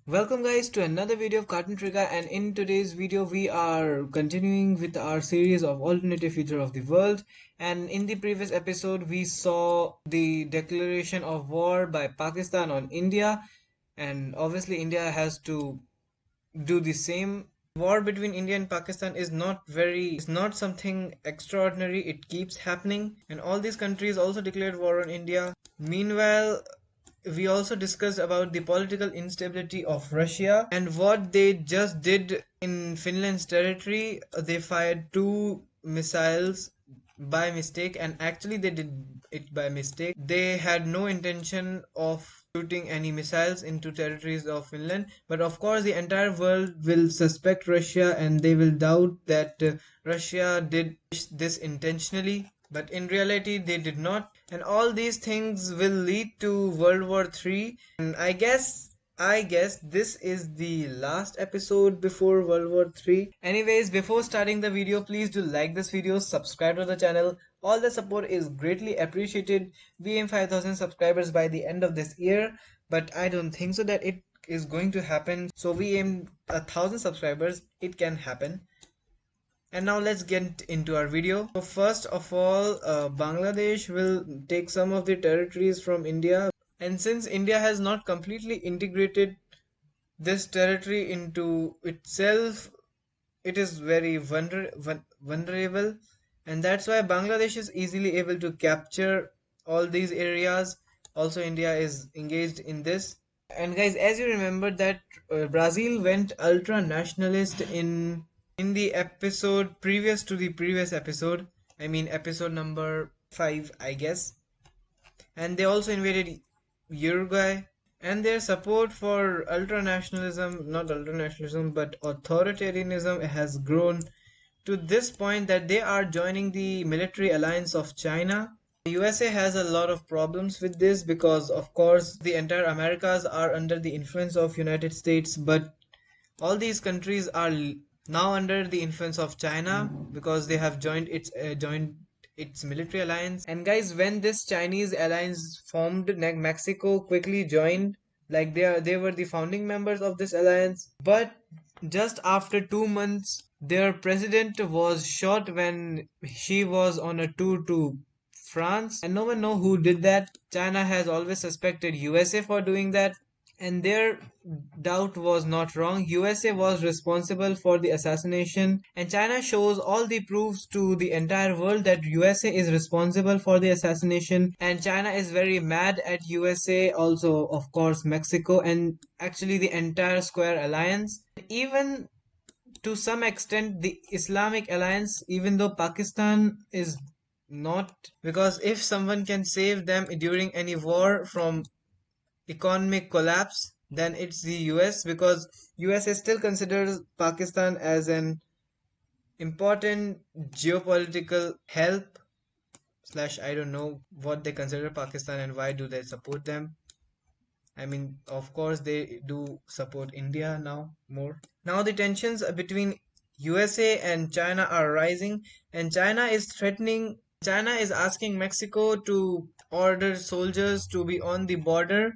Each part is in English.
Welcome guys to another video of Cartoon Trigger, and in today's video we are continuing with our series of alternative future of the world. And in the previous episode we saw the declaration of war by Pakistan on India, and obviously India has to do the same. War between India and Pakistan is not something extraordinary. It keeps happening, and all these countries also declared war on India. Meanwhile, we also discussed about the political instability of Russia and what they just did in Finland's territory. They fired two missiles by mistake, and actually they did it by mistake. They had no intention of shooting any missiles into territories of Finland, but of course the entire world will suspect Russia and they will doubt that Russia did this intentionally, but in reality they did not. And all these things will lead to World War III, and I guess this is the last episode before World War III. Anyways, before starting the video, please do like this video, subscribe to the channel. All the support is greatly appreciated. We aim 5,000 subscribers by the end of this year, but I don't think so that it is going to happen. So we aim 1,000 subscribers. It can happen. And now let's get into our video. So first of all, Bangladesh will take some of the territories from India, and since India has not completely integrated this territory into itself, it is very vulnerable, and that's why Bangladesh is easily able to capture all these areas. Also, India is engaged in this. And guys, as you remember that Brazil went ultra nationalist in the episode previous to the previous episode. I mean episode number 5, I guess. And they also invaded Uruguay, and their support for ultranationalism, not ultranationalism, but authoritarianism has grown to this point that they are joining the military alliance of China. The USA has a lot of problems with this because of course the entire Americas are under the influence of United States, but all these countries are now under the influence of China because they have joined its military alliance. And guys, when this Chinese alliance formed, Mexico quickly joined. Like they were the founding members of this alliance. But just after 2 months, their president was shot when she was on a tour to France, and no one know who did that. China has always suspected USA for doing that, and their doubt was not wrong. USA was responsible for the assassination, and China shows all the proofs to the entire world that USA is responsible for the assassination, and China is very mad at USA, also of course Mexico, and actually the entire Square Alliance. Even to some extent the Islamic alliance, even though Pakistan is not, because if someone can save them during any war from economic collapse, then it's the US, because USA still considers Pakistan as an important geopolitical help slash, I don't know what they consider Pakistan and why do they support them. I mean, of course they do support India now more. Now the tensions between USA and China are rising, and China is asking Mexico to order soldiers to be on the border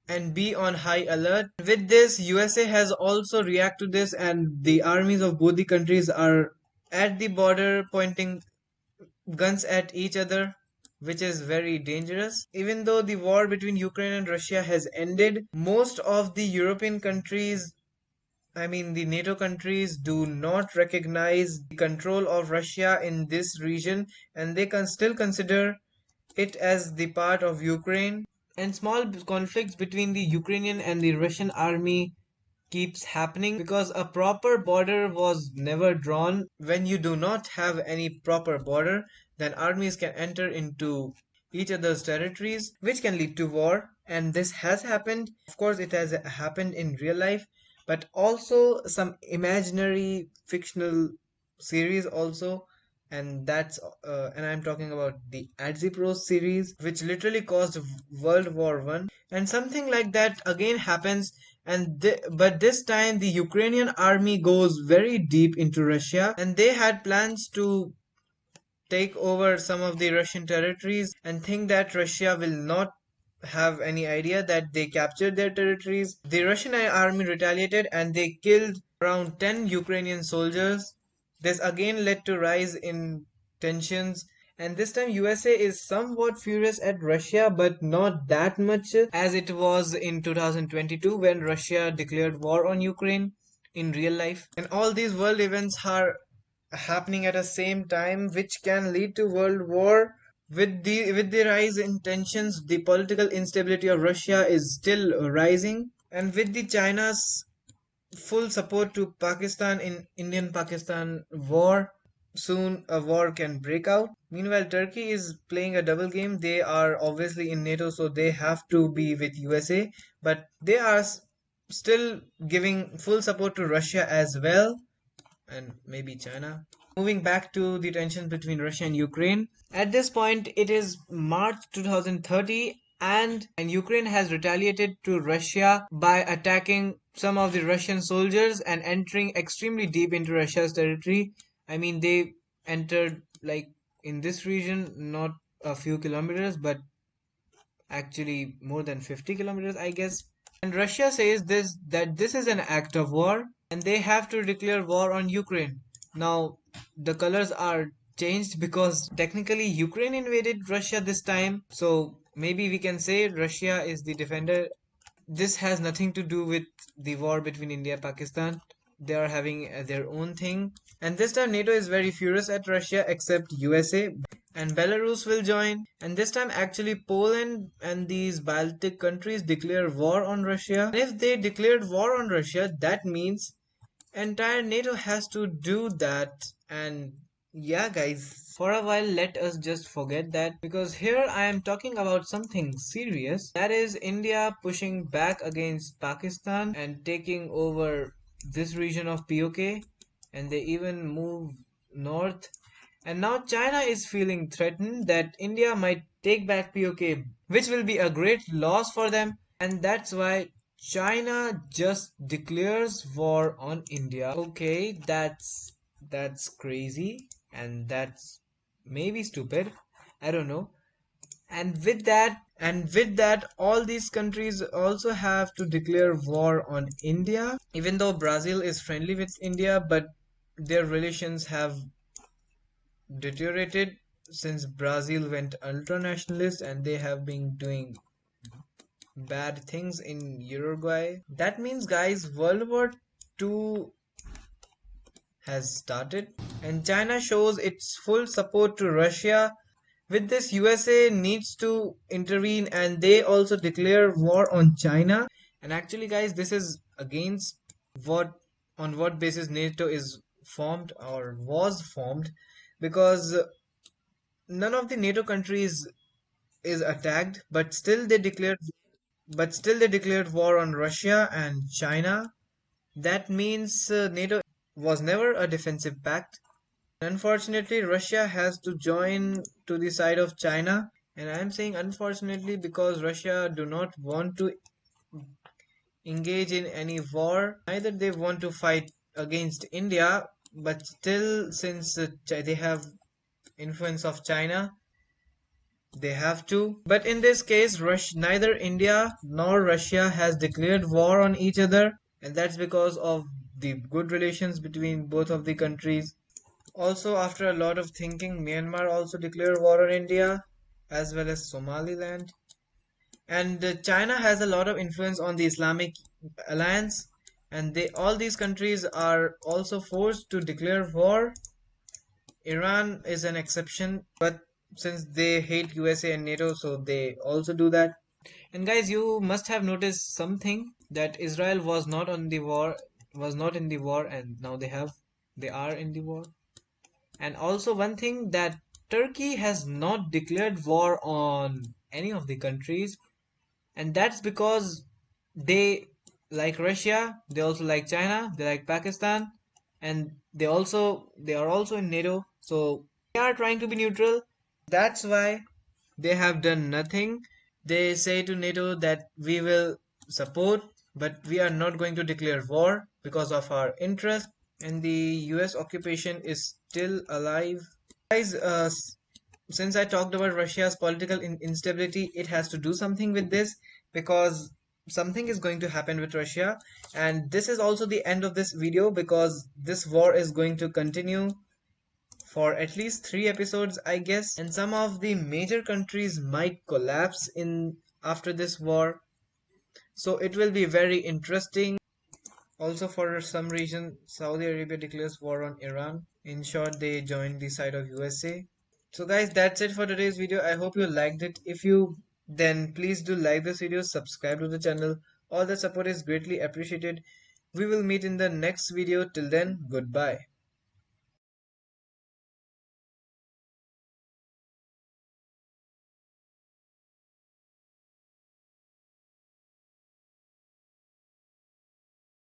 and be on high alert. With this, USA has also reacted to this, and the armies of both the countries are at the border pointing guns at each other, which is very dangerous. Even though the war between Ukraine and Russia has ended, most of the European countries, I mean the NATO countries, do not recognize the control of Russia in this region, and they can still consider it as the part of Ukraine. And small conflicts between the Ukrainian and the Russian army keeps happening because a proper border was never drawn. When you do not have any proper border, then armies can enter into each other's territories, which can lead to war. And this has happened. Of course, it has happened in real life, but also some imaginary fictional series also. And and I'm talking about the Adzipros series, which literally caused World War One. And something like that again happens, and but this time the Ukrainian army goes very deep into Russia, and they had plans to take over some of the Russian territories and think that Russia will not have any idea that they captured their territories. The Russian army retaliated and they killed around 10 Ukrainian soldiers. This again led to rise in tensions, and this time USA is somewhat furious at Russia, but not that much as it was in 2022 when Russia declared war on Ukraine in real life. And all these world events are happening at the same time, which can lead to world war. With the rise in tensions, the political instability of Russia is still rising, and with the China's full support to Pakistan in Indian-Pakistan war, soon a war can break out. Meanwhile, Turkey is playing a double game. They are obviously in NATO, so they have to be with USA, but they are still giving full support to Russia as well, and maybe China. Moving back to the tensions between Russia and Ukraine. At this point, it is March 2030, and Ukraine has retaliated to Russia by attacking some of the Russian soldiers and entering extremely deep into Russia's territory. I mean, they entered like in this region, not a few kilometers, but actually more than 50 kilometers, I guess. And Russia says this is an act of war and they have to declare war on Ukraine. Now, the colors are changed because technically Ukraine invaded Russia this time. So maybe we can say Russia is the defender. This has nothing to do with the war between India and Pakistan. They are having their own thing. And this time NATO is very furious at Russia except USA, and Belarus will join. And this time actually Poland and these Baltic countries declare war on Russia. And if they declared war on Russia, that means entire NATO has to do that. And yeah, guys, for a while let us just forget that, because here I am talking about something serious, that is India pushing back against Pakistan and taking over this region of POK, and they even move north. And now China is feeling threatened that India might take back POK, which will be a great loss for them. And that's why China just declares war on India. Okay, that's crazy and that's maybe stupid. I don't know. And with that, all these countries also have to declare war on India. Even though Brazil is friendly with India, but their relations have deteriorated since Brazil went ultra nationalist and they have been doing bad things in Uruguay. That means, guys, World War II has started, and China shows its full support to Russia. With this, USA needs to intervene and they also declare war on China. And actually, guys, this is against what on what basis NATO is formed or was formed, because none of the NATO countries is attacked, but still they declared war on Russia and China. That means NATO was never a defensive pact. Unfortunately, Russia has to join to the side of China, and I am saying unfortunately because Russia do not want to engage in any war. Neither they want to fight against India, but still, since they have influence of China, they have to. But in this case, neither India nor Russia has declared war on each other, and that's because of the good relations between both of the countries. Also, after a lot of thinking, Myanmar also declared war on India, as well as Somaliland. And China has a lot of influence on the Islamic alliance, and all these countries are also forced to declare war. Iran is an exception, but since they hate USA and NATO, so they also do that. And guys, you must have noticed something, that Israel was not in the war, and now they are in the war. And also one thing, that Turkey has not declared war on any of the countries, and that's because they like Russia, they also like China, they like Pakistan, and they are also in NATO, so they are trying to be neutral. That's why they have done nothing. They say to NATO that we will support, but we are not going to declare war because of our interest, and the US occupation is still alive. Guys, since I talked about Russia's political instability, it has to do something with this, because something is going to happen with Russia. And this is also the end of this video, because this war is going to continue for at least 3 episodes, I guess. And some of the major countries might collapse in after this war. So it will be very interesting. Also, for some reason, Saudi Arabia declares war on Iran. In short, they joined the side of USA. So guys, that's it for today's video. I hope you liked it. If you, then please do like this video, subscribe to the channel. All the support is greatly appreciated. We will meet in the next video. Till then, goodbye.